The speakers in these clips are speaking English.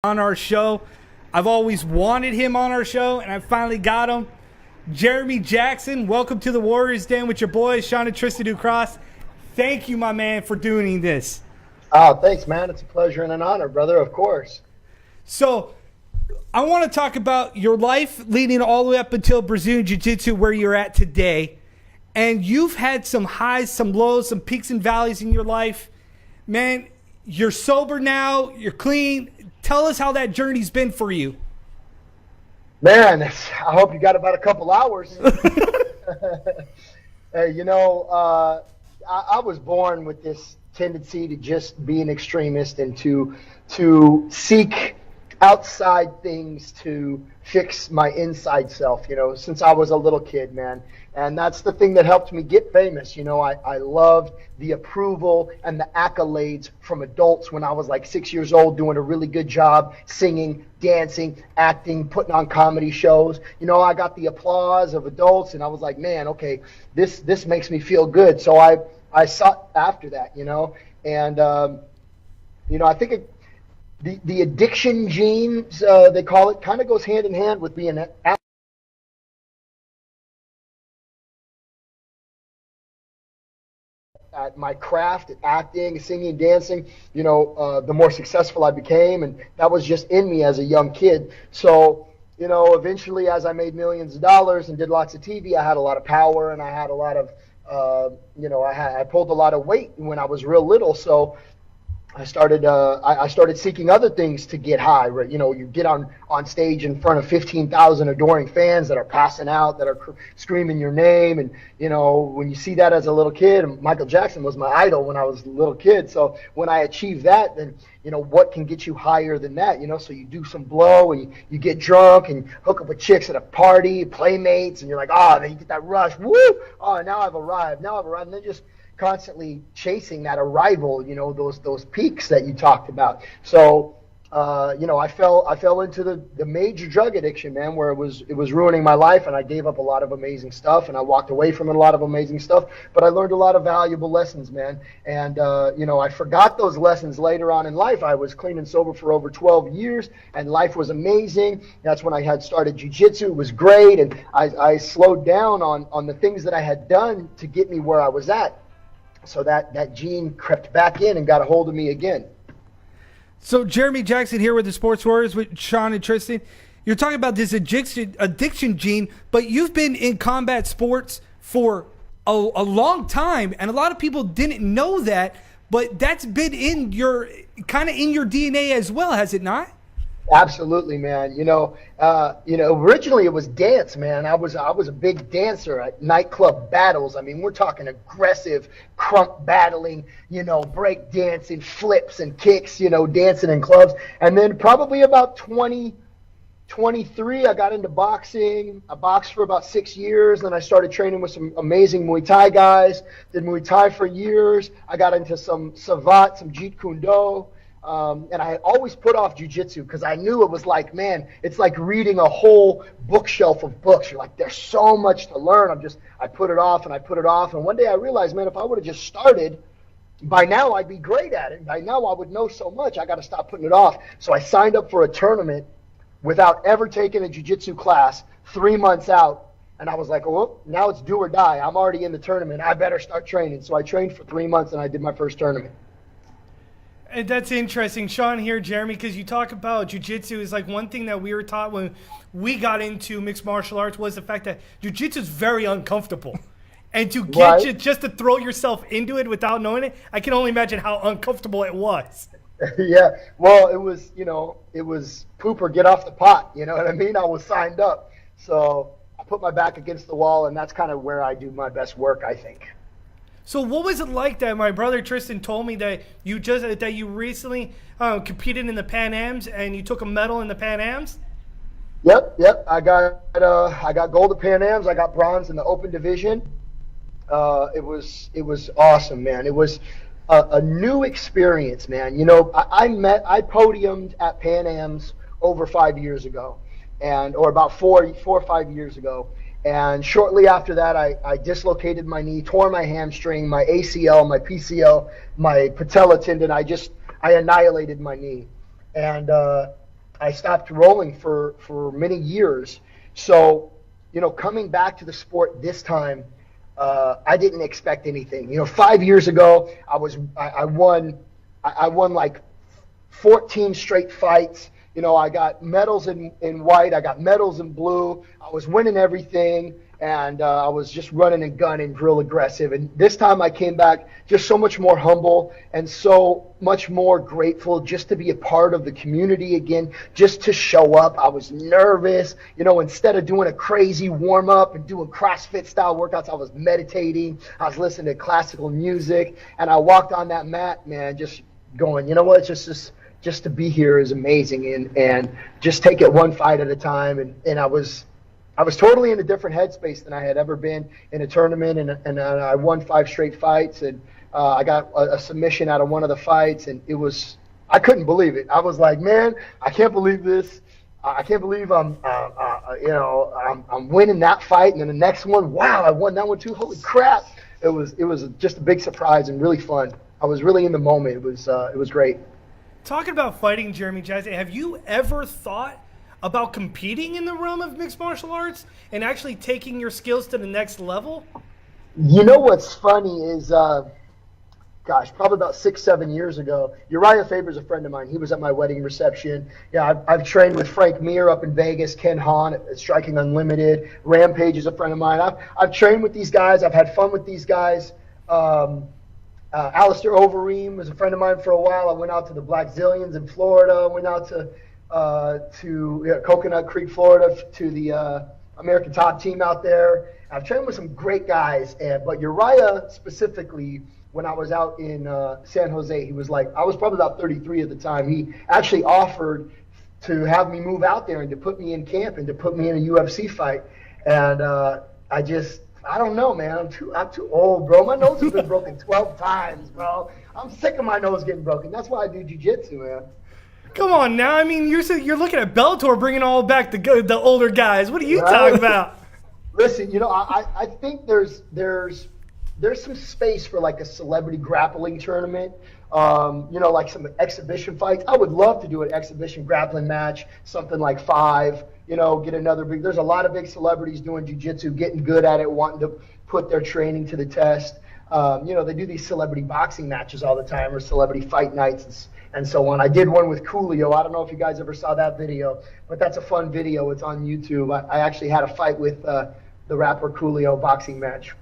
on our show. I've always wanted him on our show, and I finally got him. Jeremy Jackson, welcome to the Warriors Den with your boys, Shaun and Tristen DuCross. Thank you, my man, for doing this. Oh, thanks, man. It's a pleasure and an honor, brother, of course. So, I want to talk about your life leading all the way up until Brazilian Jiu-Jitsu, where you're at today. And you've had some highs, some lows, some peaks and valleys in your life. Man, you're sober now. You're clean. Tell us how that journey's been for you. Man, I hope you got about a couple hours. Hey, I was born with this tendency to just be an extremist and to seek outside things to fix my inside self, since I was a little kid, man. And that's the thing that helped me get famous. I loved the approval and the accolades from adults when I was like 6 years old, doing a really good job singing, dancing, acting, putting on comedy shows. I got the applause of adults, and I was like, man, okay, this makes me feel good. So I sought after that, and I think the addiction genes, they call it, kind of goes hand in hand with being at my craft, at acting, singing, dancing. The more successful I became, and that was just in me as a young kid. So, eventually, as I made millions of dollars and did lots of TV, I had a lot of power, and I had a lot of, I pulled a lot of weight when I was real little. So I started seeking other things to get high, right? You get on stage in front of 15,000 adoring fans that are passing out, that are screaming your name. And, when you see that as a little kid, and Michael Jackson was my idol when I was a little kid. So when I achieved that, then, what can get you higher than that? So you do some blow and you get drunk and hook up with chicks at a party, playmates, and you're like, then you get that rush. Woo! Oh, now I've arrived. And then just constantly chasing that arrival, those peaks that you talked about. So, I fell into the major drug addiction, man, where it was ruining my life, and I gave up a lot of amazing stuff, and I walked away from a lot of amazing stuff, but I learned a lot of valuable lessons, man. And, I forgot those lessons later on in life. I was clean and sober for over 12 years, and life was amazing. That's when I had started jiu-jitsu. It was great, and I slowed down on the things that I had done to get me where I was at. So that gene crept back in and got a hold of me again. So Jeremy Jackson here with the Sports Warriors with Shaun and Tristen. You're talking about this addiction gene, but you've been in combat sports for a long time, and a lot of people didn't know that, but that's been in your DNA as well, has it not? Absolutely, man. Originally it was dance, man. I was a big dancer at nightclub battles. I mean, we're talking aggressive crump battling, break dancing, flips and kicks, dancing in clubs. And then probably about 23, I got into boxing. I boxed for about 6 years. Then I started training with some amazing Muay Thai guys. Did Muay Thai for years. I got into some Savate, some Jeet Kune Do. And I always put off jiu-jitsu because I knew it was like, man, it's like reading a whole bookshelf of books. You're like, there's so much to learn. I put it off and I put it off. And one day I realized, man, if I would have just started, by now I'd be great at it. By now I would know so much. I got to stop putting it off. So I signed up for a tournament without ever taking a jiu-jitsu class 3 months out. And I was like, well, now it's do or die. I'm already in the tournament. I better start training. So I trained for 3 months and I did my first tournament. And that's interesting, Shaun here, Jeremy, because you talk about jiu-jitsu is like one thing that we were taught when we got into mixed martial arts was the fact that jiu-jitsu is very uncomfortable. And to get you just to throw yourself into it without knowing it, I can only imagine how uncomfortable it was. Yeah, well, it was poop or get off the pot, you know what I mean? I was signed up. So I put my back against the wall, and that's kind of where I do my best work, I think. So what was it like that? My brother Tristen told me that you recently competed in the Pan Ams and you took a medal in the Pan Ams. Yep. I got gold at Pan Ams. I got bronze in the open division. It was awesome, man. It was a new experience, man. I podiumed at Pan Ams over 5 years ago, or about 4 or 5 years ago. And shortly after that, I dislocated my knee, tore my hamstring, my ACL, my PCL, my patella tendon. I annihilated my knee. And I stopped rolling for many years. So, coming back to the sport this time, I didn't expect anything. 5 years ago, I won like 14 straight fights. I got medals in white. I got medals in blue. I was winning everything, and I was just running and gunning, real aggressive. And this time I came back just so much more humble and so much more grateful just to be a part of the community again, just to show up. I was nervous. Instead of doing a crazy warm-up and doing CrossFit-style workouts, I was meditating. I was listening to classical music, and I walked on that mat, man, just going, you know what, just to be here is amazing, and just take it one fight at a time. And I was totally in a different headspace than I had ever been in a tournament, and I won 5 straight fights, and I got a submission out of one of the fights, and I couldn't believe it. I was like, man, I can't believe this. I can't believe I'm winning that fight, and then the next one, wow, I won that one too. Holy crap! It was just a big surprise and really fun. I was really in the moment. It was great. Talking about fighting, Jeremy Jackson, have you ever thought about competing in the realm of mixed martial arts and actually taking your skills to the next level? What's funny is, probably about 6-7 years ago, Uriah Faber's a friend of mine. He was at my wedding reception. Yeah, I've trained with Frank Mir up in Vegas, Ken Hahn at Striking Unlimited. Rampage is a friend of mine. I've trained with these guys. I've had fun with these guys. Alistair Overeem was a friend of mine for a while. I went out to the Black Zillions in Florida. Went out to Coconut Creek, Florida, to the American Top Team out there. I've trained with some great guys, but Uriah specifically, when I was out in San Jose, he was like, I was probably about 33 at the time. He actually offered to have me move out there and to put me in camp and to put me in a UFC fight. And I don't know, man. I'm too old, bro. My nose has been broken 12 times, bro. I'm sick of my nose getting broken. That's why I do jiu-jitsu, man. Come on now. I mean, you're looking at Bellator bringing all back the older guys. What are you talking about? Listen, I think there's some space for like a celebrity grappling tournament. Like some exhibition fights. I would love to do an exhibition grappling match, something like 5. Get another big. There's a lot of big celebrities doing jiu-jitsu, getting good at it, wanting to put their training to the test. They do these celebrity boxing matches all the time, or celebrity fight nights and so on. I did one with Coolio. I don't know if you guys ever saw that video, but that's a fun video. It's on YouTube. I actually had a fight with the rapper Coolio boxing match.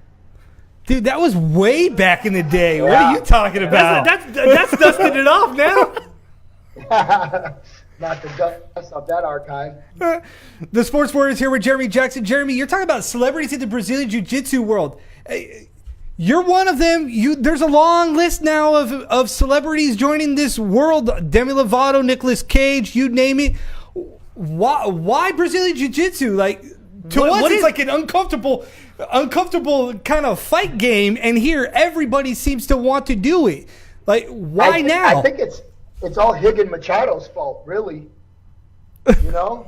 Dude, that was way back in the day. Yeah. What are you talking about? That's dusted it off now. Not to dust off that archive. The Sports Warriors here with Jeremy Jackson. Jeremy, you're talking about celebrities in the Brazilian Jiu-Jitsu world. You're one of them. There's a long list now of celebrities joining this world. Demi Lovato, Nicolas Cage, you name it. Why Brazilian Jiu-Jitsu? Like, to us, it's like an uncomfortable kind of fight game, and here everybody seems to want to do it. Like, why now? I think it's all Higan Machado's fault, really. Higan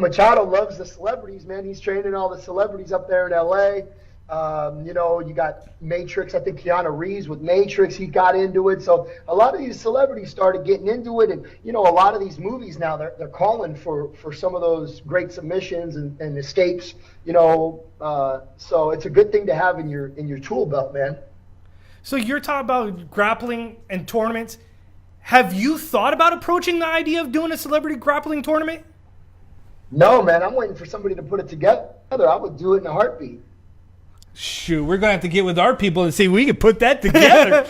Machado loves the celebrities, man. He's training all the celebrities up there in L.A. You got Matrix. I think Keanu Reeves with Matrix, he got into it. So a lot of these celebrities started getting into it, and a lot of these movies now they're calling for some of those great submissions and escapes. So it's a good thing to have in your tool belt, man. So you're talking about grappling and tournaments. Have you thought about approaching the idea of doing a celebrity grappling tournament? No, man. I'm waiting for somebody to put it together. I would do it in a heartbeat. Shoot, we're going to have to get with our people and see if we can put that together.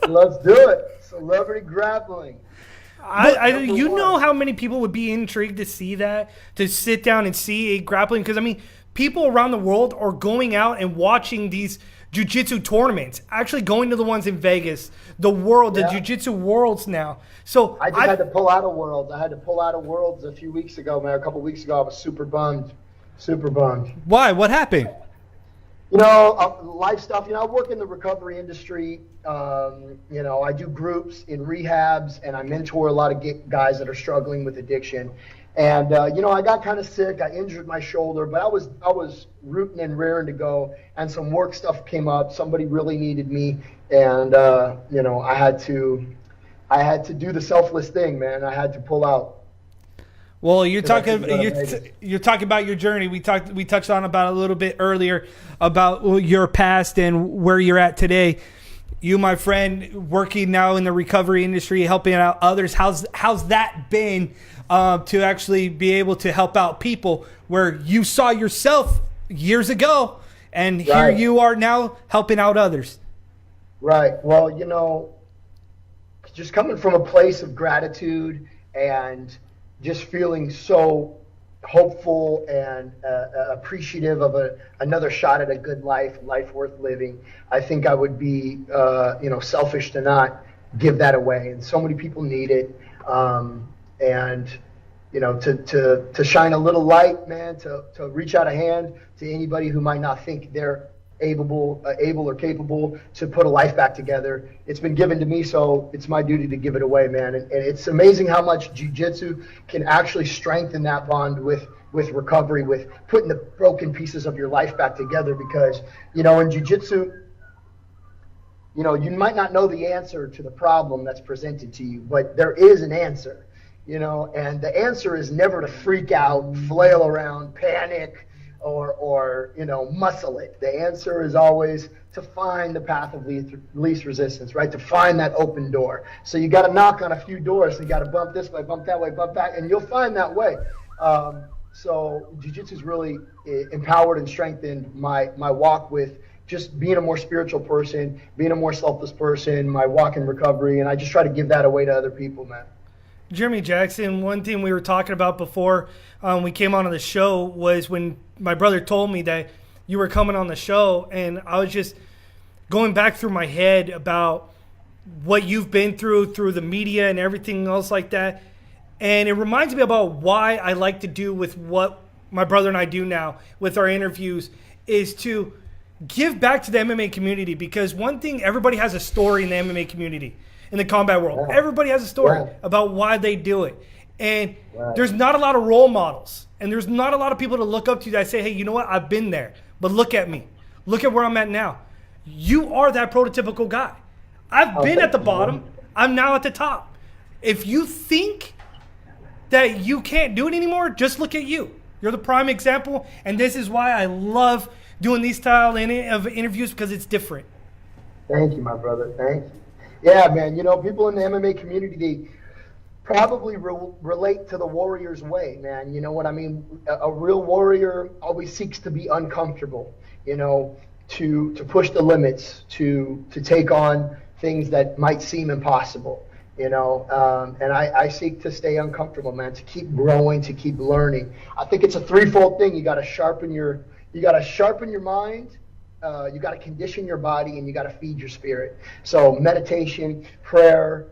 Let's do it. Celebrity grappling. You know how many people would be intrigued to see that, to sit down and see a grappling? Because, I mean, people around the world are going out and watching these jiu-jitsu tournaments, actually going to the ones in Vegas, the jiu-jitsu worlds now. So I just had to pull out of Worlds. I had to pull out of Worlds a few weeks ago, man. A couple weeks ago, I was super bummed. Why? What happened? Life stuff. I work in the recovery industry. I do groups in rehabs, and I mentor a lot of guys that are struggling with addiction. And I got kind of sick. I injured my shoulder, but I was rooting and raring to go. And some work stuff came up. Somebody really needed me, and I had to I had to do the selfless thing, man. I had to pull out. Well, you're talking about your journey. We touched on about a little bit earlier about your past and where you're at today. You, my friend, working now in the recovery industry, helping out others. How's that been to actually be able to help out people where you saw yourself years ago, and here you are now helping out others? Right. Well, just coming from a place of gratitude and just feeling so hopeful and appreciative of another shot at a good life worth living, I think I would be, selfish to not give that away. And so many people need it. And to shine a little light, man, to reach out a hand to anybody who might not think they're able or capable to put a life back together. It's been given to me, so it's my duty to give it away, man. And it's amazing how much jiu-jitsu can actually strengthen that bond with recovery, with putting the broken pieces of your life back together. Because, in jiu-jitsu, you might not know the answer to the problem that's presented to you, but there is an answer, and the answer is never to freak out, flail around, panic, or muscle it. The answer is always to find the path of least resistance, right? To find that open door. So you got to knock on a few doors. So you got to bump this way, bump that way, bump back, and you'll find that way. So jiu-jitsu's really empowered and strengthened my walk with just being a more spiritual person, being a more selfless person, my walk in recovery, and I just try to give that away to other people, man. Jeremy Jackson, one thing we were talking about before we came on the show was when my brother told me that you were coming on the show, and I was just going back through my head about what you've been through the media and everything else like that. And it reminds me about why I like to do with what my brother and I do now with our interviews is to give back to the MMA community, because one thing, everybody has a story in the MMA community. In the combat world, everybody has a story about why they do it. And there's not a lot of role models. And there's not a lot of people to look up to that say, hey, you know what? I've been there. But look at me. Look at where I'm at now. You are that prototypical guy. I've been at the bottom. I'm now at the top. If you think that you can't do it anymore, just look at you. You're the prime example. And this is why I love doing these style of interviews, because it's different. Thank you, my brother. Thank you. Yeah, man. People in the MMA community, they probably relate to the warrior's way, man. You know what I mean? A real warrior always seeks to be uncomfortable, to push the limits, to take on things that might seem impossible, and I seek to stay uncomfortable, man, to keep growing, to keep learning. I think it's a threefold thing. You got to sharpen your mind. You got to condition your body, and you got to feed your spirit. So meditation, prayer,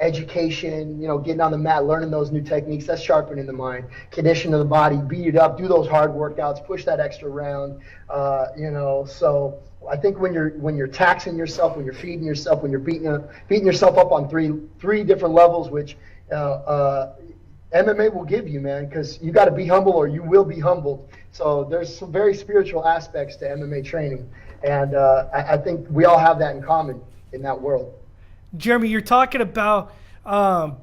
education, getting on the mat, learning those new techniques, that's sharpening the mind. Condition of the body, beat it up, do those hard workouts, push that extra round, So I think when you're taxing yourself, when you're feeding yourself, when you're beating yourself up on three different levels, which MMA will give you, man, because you got to be humble or you will be humbled. So there's some very spiritual aspects to MMA training, and I think we all have that in common in that world. Jeremy, you're talking about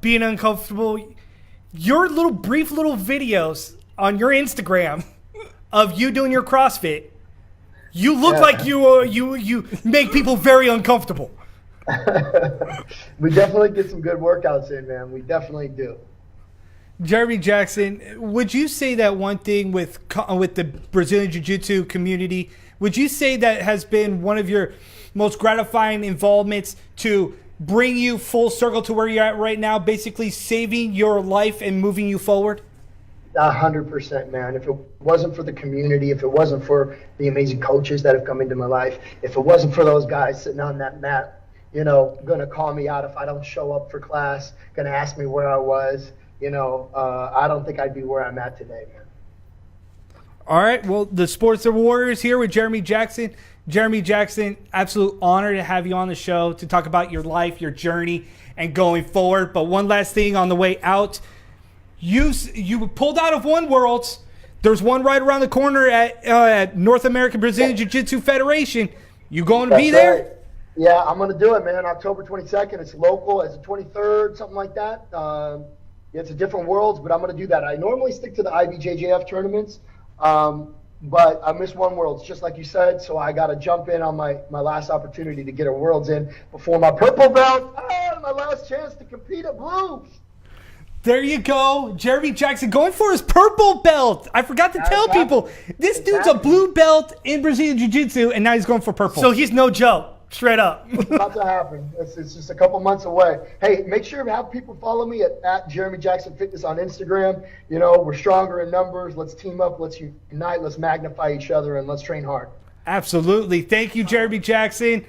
being uncomfortable. Your brief little videos on your Instagram of you doing your CrossFit, you look like you make people very uncomfortable. We definitely get some good workouts in, man. We definitely do. Jeremy Jackson, would you say that one thing with the Brazilian Jiu-Jitsu community, would you say that has been one of your most gratifying involvements to bring you full circle to where you're at right now, basically saving your life and moving you forward? 100%, man. If it wasn't for the community, if it wasn't for the amazing coaches that have come into my life, if it wasn't for those guys sitting on that mat, going to call me out if I don't show up for class, going to ask me where I was, I don't think I'd be where I'm at today, man. All right. Well, the Sports of Warriors here with Jeremy Jackson. Jeremy Jackson, absolute honor to have you on the show to talk about your life, your journey, and going forward. But one last thing on the way out. You pulled out of one Worlds. There's one right around the corner at North American Brazilian Jiu-Jitsu Federation. You going to be there? Yeah, I'm going to do it, man. October 22nd. It's local. It's the 23rd, something like that. It's a different worlds, but I'm going to do that. I normally stick to the IBJJF tournaments, but I missed one worlds, just like you said, so I got to jump in on my last opportunity to get a worlds in before my purple belt. My last chance to compete at blue. There you go. Jeremy Jackson going for his purple belt. I forgot to tell people, this dude's a blue belt in Brazilian Jiu-Jitsu, and now he's going for purple. So he's no joke. Straight up. It's about to happen. It's just a couple months away. Hey, make sure to have people follow me at Jeremy Jackson Fitness on Instagram. You know, we're stronger in numbers. Let's team up. Let's unite. Let's magnify each other, and let's train hard. Absolutely. Thank you, Jeremy Jackson.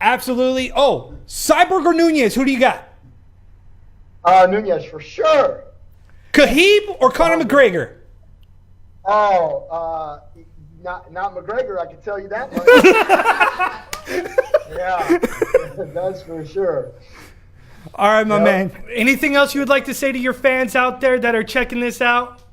Absolutely. Oh, Cyborg or Nunez? Who do you got? Nunez for sure. Khabib or Conor McGregor? Not McGregor, I can tell you that much. Yeah, that's for sure. All right, my man. Anything else you would like to say to your fans out there that are checking this out?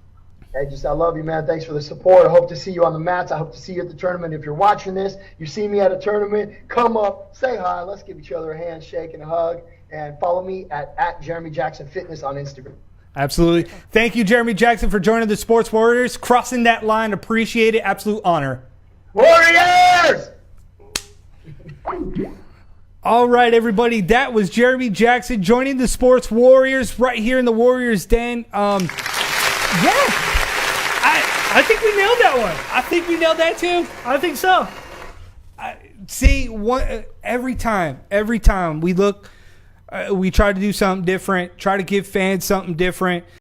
Hey, I love you, man. Thanks for the support. I hope to see you on the mats. I hope to see you at the tournament. If you're watching this, you see me at a tournament, come up, say hi. Let's give each other a handshake and a hug. And follow me at Jeremy Jackson Fitness on Instagram. Absolutely. Thank you, Jeremy Jackson, for joining the Sports Warriors. Crossing that line, appreciate it. Absolute honor. Warriors! All right, everybody. That was Jeremy Jackson joining the Sports Warriors right here in the Warriors Den. Yeah. I think we nailed that one. I think we nailed that too. I think so. See, every time we look, we try to do something different, try to give fans something different.